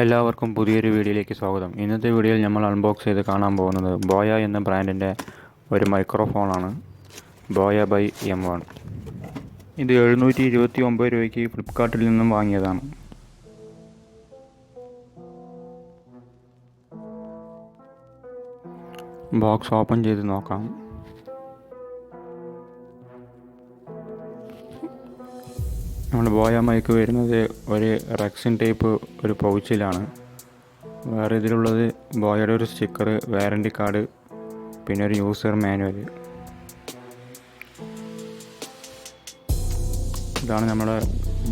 എല്ലാവർക്കും പുതിയൊരു വീഡിയോയിലേക്ക് സ്വാഗതം. ഇന്നത്തെ വീഡിയോയിൽ നമ്മൾ അൺബോക്സ് ചെയ്ത് കാണാൻ പോകുന്നത് ബോയ എന്ന ബ്രാൻഡിൻ്റെ ഒരു മൈക്രോഫോണാണ്, ബോയ ബൈ M1. ഇത് 729 രൂപയ്ക്ക് ഫ്ലിപ്കാർട്ടിൽ നിന്നും വാങ്ങിയതാണ്. ബോക്സ് ഓപ്പൺ ചെയ്ത് നോക്കാം. നമ്മുടെ ബോയ മൈക്ക് വരുന്നത് ഒരു റെക്സിൻ ടൈപ്പ് ഒരു പൗച്ചിലാണ്. വേറെ ഇതിലുള്ളത് ബോയയുടെ ഒരു സ്റ്റിക്കർ, വാറണ്ടി കാർഡ്, പിന്നെ ഒരു യൂസർ മാനുവൽ. ഇതാണ് നമ്മുടെ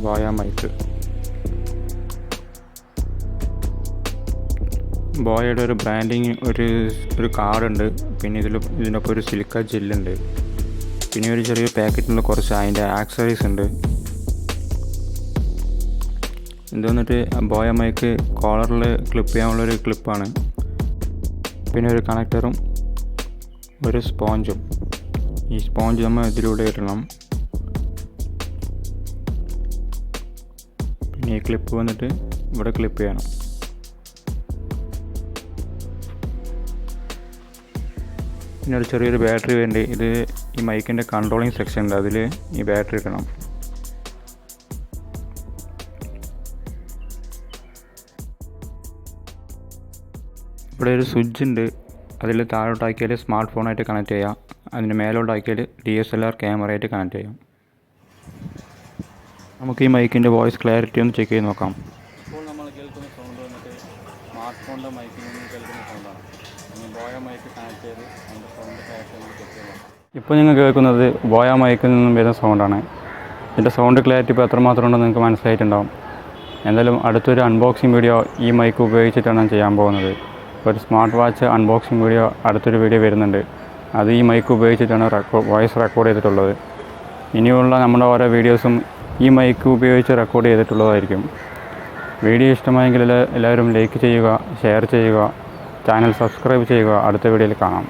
ബോയ മൈക്ക്. ബോയയുടെ ഒരു ബ്രാൻഡിങ് ഒരു കാർഡുണ്ട്. പിന്നെ ഇതിനൊപ്പം ഒരു സിലിക്ക ജെല്ലുണ്ട്. പിന്നെ ഒരു ചെറിയ പാക്കറ്റിലുള്ള കുറച്ച് അതിൻ്റെ ആക്സറീസ് ഉണ്ട്. ഇത് വന്നിട്ട് ബോയ മൈക്ക് കോളറിൽ ക്ലിപ്പ് ചെയ്യാനുള്ളൊരു ക്ലിപ്പാണ്. പിന്നെ ഒരു കണക്ടറും ഒരു സ്പോഞ്ചും. ഈ സ്പോഞ്ച് നമ്മൾ ഇതിലൂടെ ഇടണം. പിന്നെ ഈ ക്ലിപ്പ് വന്നിട്ട് ഇവിടെ ക്ലിപ്പ് ചെയ്യണം. പിന്നെ ഒരു ചെറിയൊരു ബാറ്ററി വേണ്ടി. ഇത് ഈ മൈക്കിൻ്റെ കൺട്രോളിങ് സെക്ഷൻ ഉണ്ട്, അതിൽ ഈ ബാറ്ററി ഇടണം. ഇവിടെ ഒരു സ്വിച്ച് ഉണ്ട്. അതിൽ താഴോട്ടാക്കിയാൽ സ്മാർട്ട് ഫോണായിട്ട് കണക്ട് ചെയ്യാം. അതിന് മേലോട്ടാക്കിയാൽ DSLR ക്യാമറയായിട്ട് കണക്ട് ചെയ്യാം. നമുക്ക് ഈ മൈക്കിൻ്റെ വോയിസ് ക്ലാരിറ്റി ഒന്ന് ചെക്ക് ചെയ്ത് നോക്കാം. ഇപ്പോൾ നമ്മൾ കേൾക്കുന്ന സൗണ്ട് വന്നിട്ട് സ്മാർട്ട് ഫോണിൻ്റെ മൈക്കിൽ നിന്ന് കേൾക്കുന്ന സൗണ്ടാണ്. ഇനി ബോയ മൈക്ക് കണക്ട് ചെയ്ത് അതിൻ്റെ സൗണ്ട് ക്ലാരിറ്റി ഒന്ന് ചെക്ക് ചെയ്യാം. ഇപ്പോൾ നിങ്ങൾ കേൾക്കുന്നത് ബോയ മൈക്കിൽ നിന്നും വരുന്ന സൗണ്ടാണ്. ഇതിൻ്റെ സൗണ്ട് ക്ലാരിറ്റി ഇപ്പോൾ എത്രമാത്രം ഉണ്ടെന്ന് നിങ്ങൾക്ക് മനസ്സിലായിട്ടുണ്ടാവും. എന്തായാലും അടുത്തൊരു അൺബോക്സിങ് വീഡിയോ ഈ മൈക്ക് ഉപയോഗിച്ചിട്ടാണ് ചെയ്യാൻ പോകുന്നത്. ഒരു സ്മാർട്ട് വാച്ച് അൺബോക്സിങ് വീഡിയോ അടുത്തൊരു വീഡിയോ വരുന്നുണ്ട്. അത് ഈ മൈക്ക് ഉപയോഗിച്ചിട്ടാണ് വോയിസ് റെക്കോർഡ് ചെയ്തിട്ടുള്ളത്. ഇനിയുള്ള നമ്മുടെ ഓരോ വീഡിയോസും ഈ മൈക്ക് ഉപയോഗിച്ച് റെക്കോർഡ് ചെയ്തിട്ടുള്ളതായിരിക്കും. വീഡിയോ ഇഷ്ടമായെങ്കിൽ എല്ലാവരും ലൈക്ക് ചെയ്യുക, ഷെയർ ചെയ്യുക, ചാനൽ സബ്സ്ക്രൈബ് ചെയ്യുക. അടുത്ത വീഡിയോയിൽ കാണാം.